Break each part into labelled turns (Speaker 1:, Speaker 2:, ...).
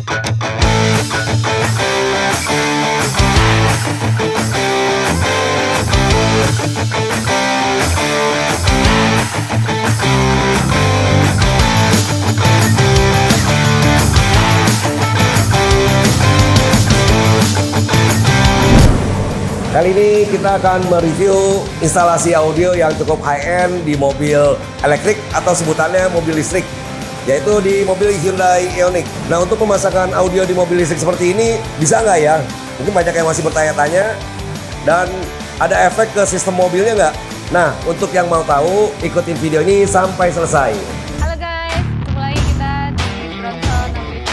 Speaker 1: Kali ini kita akan mereview instalasi audio yang cukup high-end di mobil elektrik atau sebutannya mobil listrik, yaitu di mobil Hyundai Ioniq. Nah, untuk pemasangan audio di mobil listrik seperti ini bisa nggak ya? Mungkin banyak yang masih bertanya-tanya. Dan ada efek ke sistem mobilnya nggak? Nah, untuk yang mau tahu, ikutin video ini sampai selesai.
Speaker 2: Halo guys, ketemu lagi kita di Bronson Audio Channel.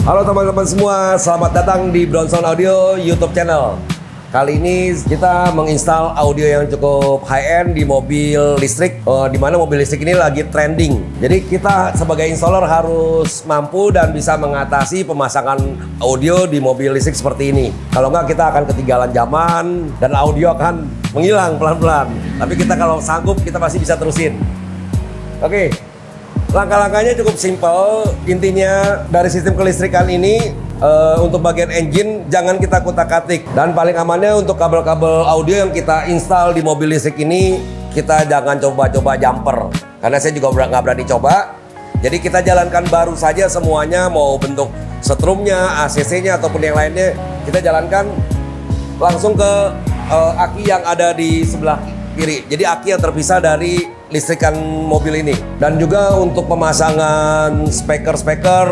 Speaker 1: Halo teman-teman semua, selamat datang di Bronson Audio YouTube channel. Kali ini kita menginstal audio yang cukup high-end di mobil listrik, di mana mobil listrik ini lagi trending. Jadi kita sebagai installer harus mampu dan bisa mengatasi pemasangan audio di mobil listrik seperti ini. Kalau nggak, kita akan ketinggalan zaman dan audio akan menghilang pelan-pelan. Tapi kita kalau sanggup, kita pasti bisa terusin. Oke. Langkah-langkahnya cukup simpel. Intinya dari sistem kelistrikan ini, untuk bagian engine jangan kita kutak-katik. Dan paling amannya untuk kabel-kabel audio yang kita install di mobil listrik ini, kita jangan coba-coba jumper. Karena saya juga nggak berani coba. Jadi kita jalankan baru saja semuanya, mau bentuk setrumnya, ACC-nya ataupun yang lainnya, kita jalankan langsung ke aki yang ada di sebelah kiri. Jadi aki yang terpisah dari listrikan mobil ini. Dan juga untuk pemasangan speaker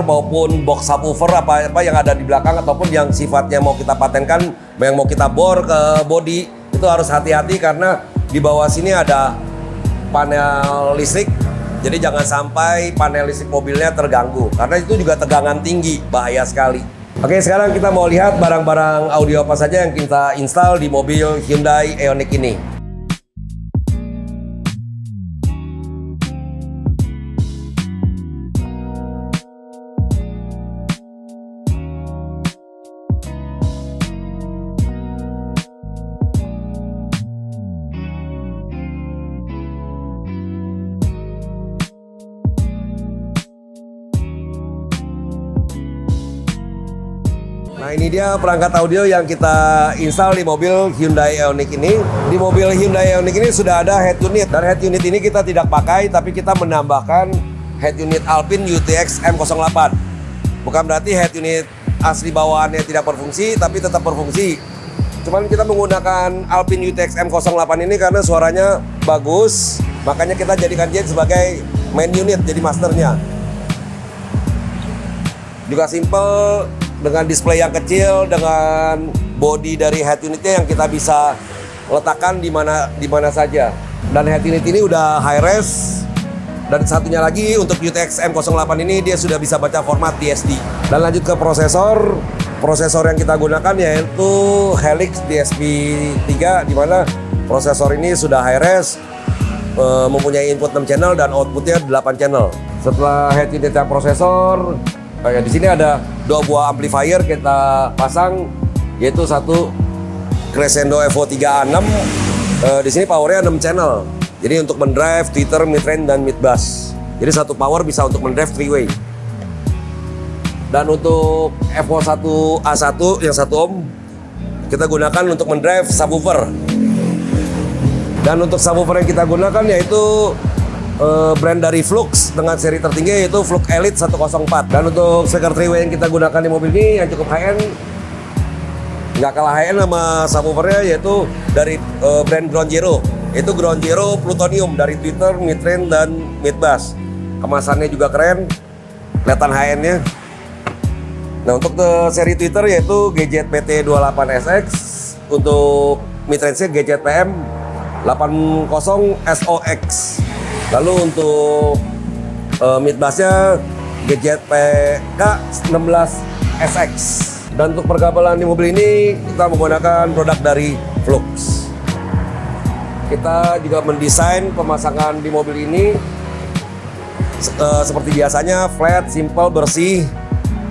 Speaker 1: maupun box subwoofer apa yang ada di belakang ataupun yang sifatnya mau kita patenkan, yang mau kita bor ke bodi, itu harus hati-hati karena di bawah sini ada panel listrik. Jadi jangan sampai panel listrik mobilnya terganggu karena itu juga tegangan tinggi, bahaya sekali. Oke, sekarang kita mau lihat barang-barang audio apa saja yang kita install di mobil Hyundai Ioniq ini. Nah, ini dia perangkat audio yang kita install di mobil Hyundai Ioniq ini. Di mobil Hyundai Ioniq ini sudah ada head unit. Dan head unit ini kita tidak pakai, tapi kita menambahkan head unit Alpine UTX M08. Bukan berarti head unit asli bawaannya tidak berfungsi, tapi tetap berfungsi. Cuman kita menggunakan Alpine UTX M08 ini karena suaranya bagus. Makanya kita jadikan dia sebagai main unit, jadi masternya. Juga simple, dengan display yang kecil, dengan body dari head unitnya yang kita bisa letakkan di mana saja. Dan head unit ini udah high res. Dan satunya lagi untuk UTX M08 ini dia sudah bisa baca format DSD. Dan lanjut ke prosesor. Prosesor yang kita gunakan yaitu Helix DSP3, di mana prosesor ini sudah high res, mempunyai input 6 channel dan outputnya 8 channel. Setelah head unit yang prosesor, di sini ada 2 buah amplifier kita pasang, yaitu satu Crescendo Evo 3A6. Di sini powernya 6 channel. Jadi untuk mendrive tweeter, midrange dan midbass. Jadi satu power bisa untuk mendrive 3-way. Dan untuk Evo 1A1 yang 1 ohm kita gunakan untuk mendrive subwoofer. Dan untuk subwoofer yang kita gunakan yaitu brand dari Flux dengan seri tertinggi yaitu Flux Elite 104. Dan untuk speaker 3-way yang kita gunakan di mobil ini yang cukup high-end, nggak kalah high-end sama subwoofernya, yaitu dari brand Ground Zero, yaitu Ground Zero Plutonium dari tweeter, midrange dan midbass. Kemasannya juga keren, kelihatan high-endnya. Nah, untuk seri tweeter yaitu GZ PT28SX, untuk midrange-nya GZ PM 80 SOX. Lalu untuk midbassnya GZPK 16SX. Dan untuk perkabelan di mobil ini kita menggunakan produk dari Flux. Kita juga mendesain pemasangan di mobil ini seperti biasanya, flat, simple, bersih.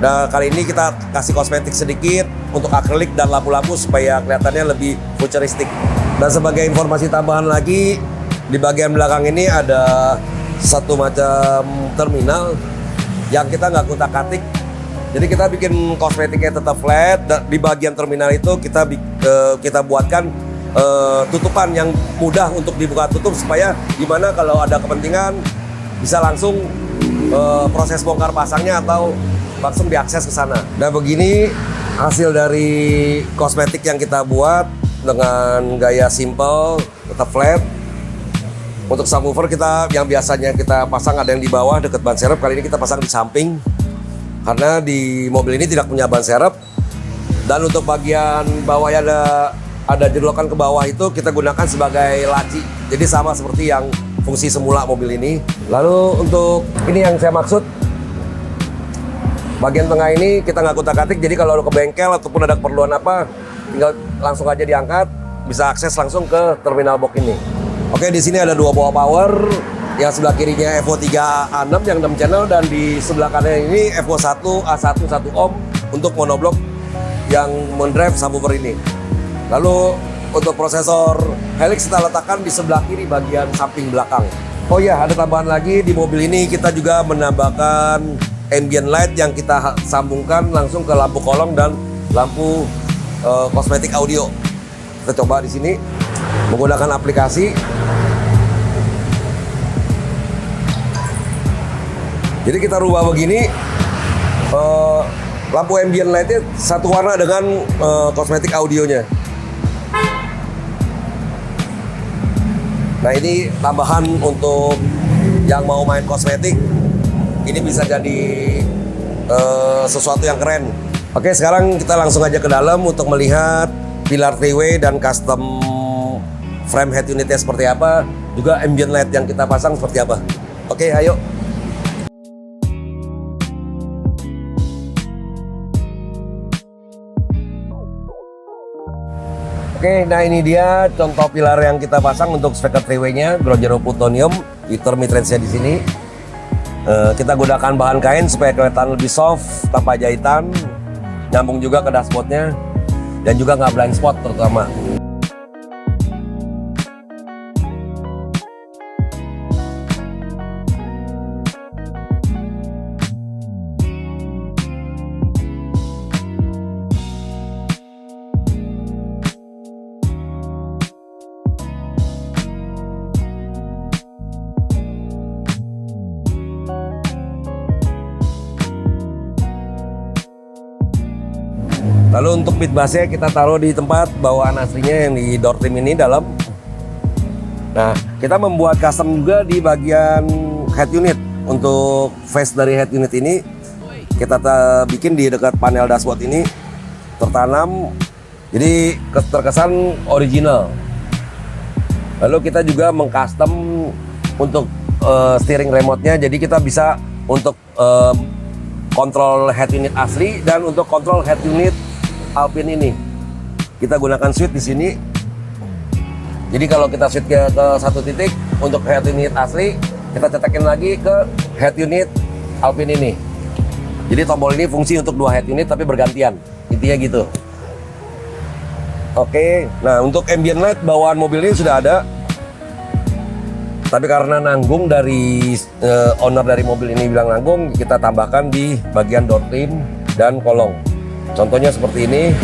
Speaker 1: Nah, kali ini kita kasih kosmetik sedikit untuk akrilik dan lampu-lampu supaya kelihatannya lebih futuristik. Dan sebagai informasi tambahan lagi, di bagian belakang ini ada satu macam terminal yang kita nggak kutak-katik. Jadi kita bikin kosmetiknya tetap flat. Di bagian terminal itu kita buatkan tutupan yang mudah untuk dibuka tutup supaya gimana kalau ada kepentingan bisa langsung proses bongkar pasangnya atau langsung diakses ke sana. Nah, begini hasil dari kosmetik yang kita buat dengan gaya simple, tetap flat. Untuk subwoofer kita yang biasanya kita pasang ada yang di bawah dekat ban serep, kali ini kita pasang di samping karena di mobil ini tidak punya ban serep. Dan untuk bagian bawahnya ada jolokan ke bawah itu kita gunakan sebagai laci. Jadi sama seperti yang fungsi semula mobil ini. Lalu untuk ini yang saya maksud, bagian tengah ini kita nggak kutak-katik, jadi kalau ke bengkel ataupun ada keperluan apa, tinggal langsung aja diangkat, bisa akses langsung ke terminal box ini. Oke, di sini ada 2 buah power, yang sebelah kirinya Evo 3 A6 yang 6 channel, dan di sebelah kanan ini Evo 1 A1 1 ohm untuk monoblok yang mendrive subwoofer ini. Lalu untuk prosesor Helix kita letakkan di sebelah kiri bagian samping belakang. Oh iya, ada tambahan lagi di mobil ini, kita juga menambahkan ambient light yang kita sambungkan langsung ke lampu kolong dan lampu kosmetik audio. Kita coba di sini menggunakan aplikasi. Jadi kita rubah begini, lampu ambient lightnya satu warna dengan kosmetik audionya. Nah, ini tambahan untuk yang mau main kosmetik. Ini bisa jadi sesuatu yang keren. Oke, sekarang kita langsung aja ke dalam untuk melihat pilar three-way dan custom frame head unitnya seperti apa, juga ambient light yang kita pasang seperti apa. Oke, ayo. Oke, nah ini dia contoh pilar yang kita pasang untuk speaker three-way-nya, ground zero plutonium, Victor midrange-nya di sini. Kita gunakan bahan kain supaya kelihatan lebih soft, tanpa jahitan, nyambung juga ke dashboardnya, dan juga nggak blind spot terutama. Lalu untuk pit busnya kita taruh di tempat bawaan aslinya yang di door trim ini dalam. Nah, kita membuat custom juga di bagian head unit. Untuk face dari head unit ini kita bikin di dekat panel dashboard ini tertanam, jadi terkesan original. Lalu kita juga mengcustom untuk steering remote-nya, jadi kita bisa untuk kontrol head unit asli dan untuk kontrol head unit Alpine ini. Kita gunakan switch di sini. Jadi kalau kita switch ke satu titik untuk head unit asli, kita cetakin lagi ke head unit Alpine ini. Jadi tombol ini fungsi untuk 2 head unit tapi bergantian. Intinya gitu. Oke, nah untuk ambient light bawaan mobil ini sudah ada. Tapi karena nanggung dari owner dari mobil ini bilang nanggung, kita tambahkan di bagian door trim dan kolong. Contohnya seperti ini.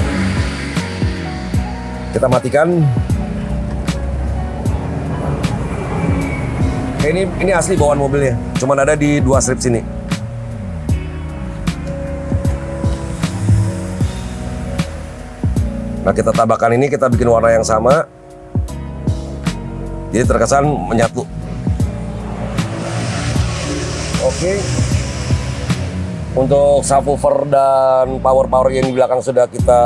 Speaker 1: Kita matikan. Ini asli bawaan mobilnya, cuman ada di 2 strip sini. Nah, kita tambahkan ini, kita bikin warna yang sama, jadi terkesan menyatu. Oke. Untuk subwoofer dan power yang di belakang sudah kita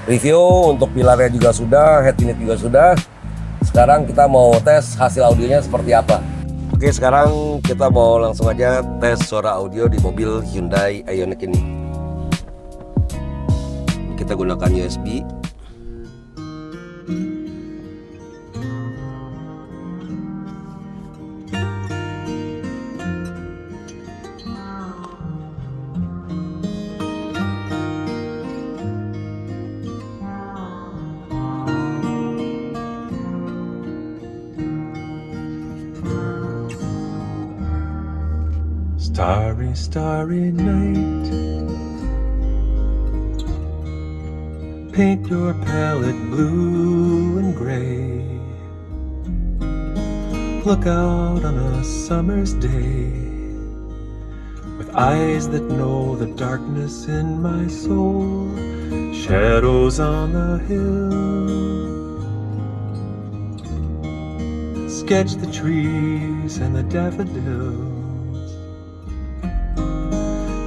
Speaker 1: review, untuk pilarnya juga sudah, head unit juga sudah. Sekarang kita mau tes hasil audionya seperti apa. Oke, sekarang kita mau langsung aja tes suara audio di mobil Hyundai Ioniq ini. Kita gunakan USB.
Speaker 3: Starry, starry night. Paint your palette blue and gray. Look out on a summer's day with eyes that know the darkness in my soul. Shadows on the hill. Sketch the trees and the daffodils.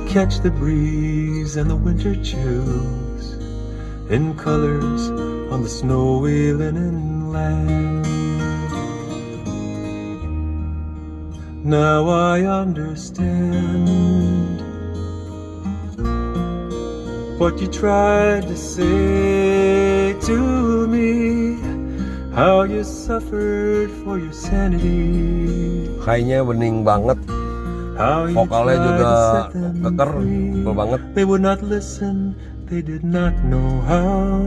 Speaker 3: Catch the breeze and the winter chills in colors on the snowy linen land. Now I understand what you tried to say to me, how you suffered for your sanity,
Speaker 1: Kayaknya bening banget,
Speaker 3: how you
Speaker 1: vokalnya
Speaker 3: tried
Speaker 1: juga
Speaker 3: to set them
Speaker 1: keker,
Speaker 3: free.
Speaker 1: tebel banget.
Speaker 3: They would not listen, they did not know how.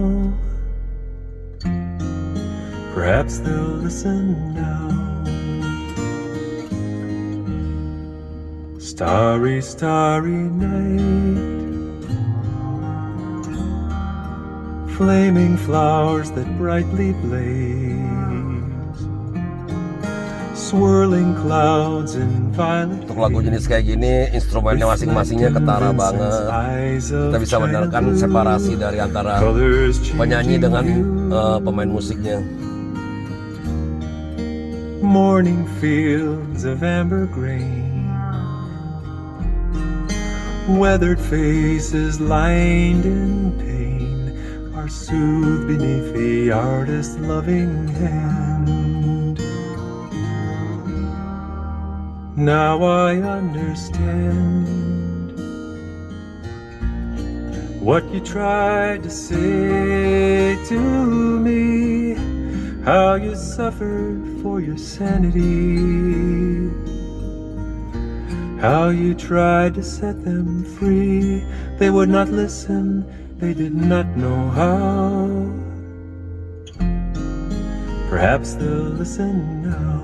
Speaker 3: Perhaps they'll listen now. Starry, starry night. Flaming flowers that brightly blaze. Swirling clouds in violet.
Speaker 1: Untuk lagu jenis kayak gini, instrumennya masing-masingnya ketara banget. Kita bisa mendengarkan separasi dari antara penyanyi dengan pemain musiknya.
Speaker 3: Morning fields of amber grain. Weathered faces lined in pain are soothed beneath the artist's loving hand. Now I understand what you tried to say to me, how you suffered for your sanity, how you tried to set them free. They would not listen, they did not know how. Perhaps they'll listen now.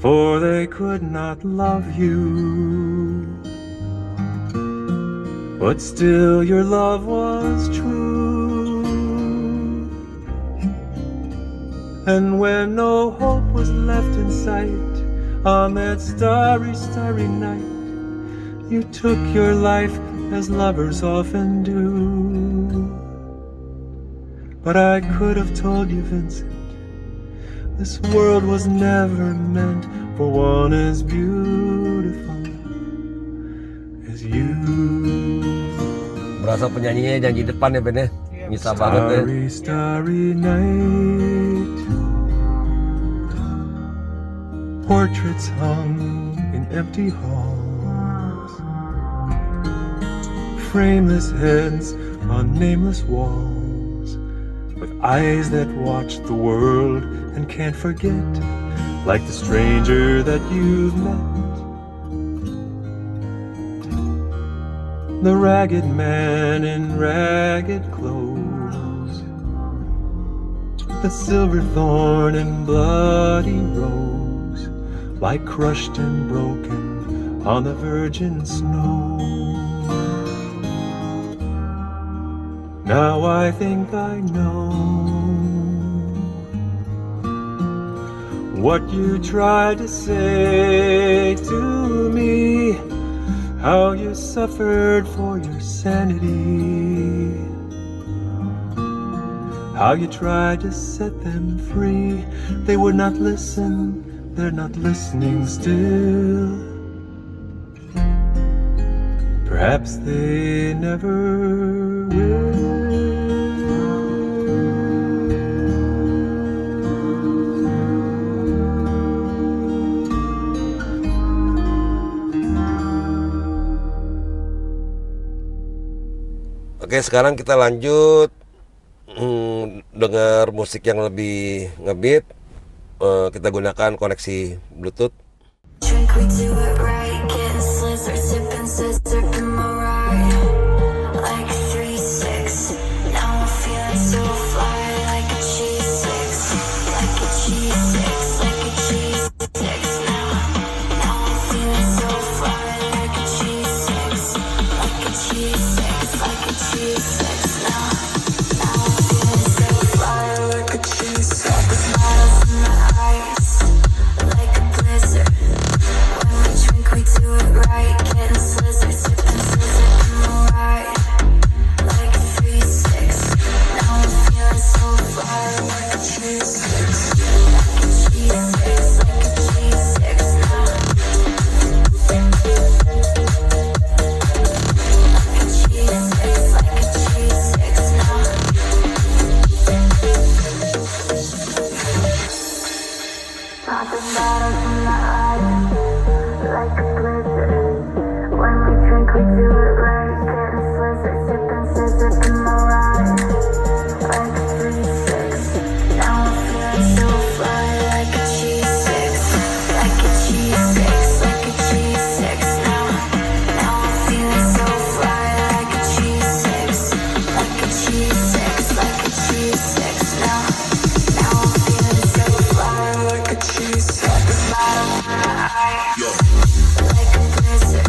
Speaker 3: For they could not love you, but still your love was true. And when no hope was left in sight on that starry, starry night, you took your life as lovers often do. But I could have told you, Vincent, this world was never meant for one as beautiful as you.
Speaker 1: Berasa penyanyinya janji depan ya Ben ya. Bisa banget ya.
Speaker 3: Starry, starry night. Portraits hung in empty halls. Frameless heads on nameless walls. With eyes that watch the world and can't forget, like the stranger that you've met. The ragged man in ragged clothes, the silver thorn and bloody rose, like crushed and broken on the virgin snow. Now I think I know what you tried to say to me, how you suffered for your sanity, how you tried to set them free. They would not listen, they're not listening still. Perhaps they never will.
Speaker 1: Oke, sekarang kita lanjut dengar musik yang lebih ngebeat. Kita gunakan koneksi Bluetooth.
Speaker 4: Drink, we do it right. Getting slizzard, sipping scissor in my ride. Like 3-6. Now I'm feeling so fly. Like a cheese six. Like a cheese six. Like a cheese six. Popping bottles in the eyes, like a blizzard. When we drink, we do it right. Getting slizzard, sipping scissor in my ride. Like a 3-6. Now I'm feeling so fly, like a cheese six. Like a cheese six, like a cheese six. Now I'm feeling so fly, like a cheese six. Like a cheese six, like a cheese six. Now I'm feeling so fly, like a cheese six. Like a blizzard.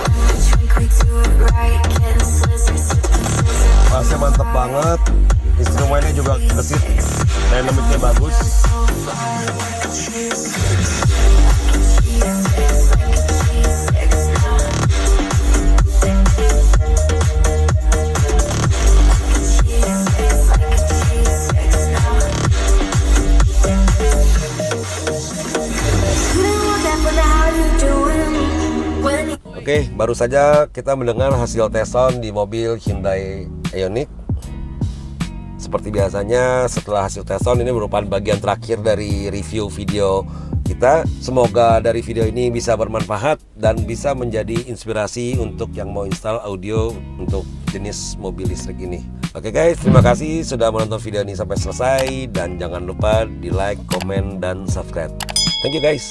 Speaker 4: When we drink, we do it right. Getting slizzard, sipping scissor.
Speaker 1: Bassnya mantep banget, instrumennya juga gesit, dynamicnya bagus.
Speaker 4: So fly, like a cheese six. Like a cheese six, like a cheese six.
Speaker 1: Oke, baru saja kita mendengar hasil tes sound di mobil Hyundai Ioniq. Seperti biasanya, setelah hasil tes sound ini merupakan bagian terakhir dari review video kita. Semoga dari video ini bisa bermanfaat dan bisa menjadi inspirasi untuk yang mau install audio untuk jenis mobil listrik ini. Oke guys, terima kasih sudah menonton video ini sampai selesai dan jangan lupa di like, komen, dan subscribe. Thank you guys.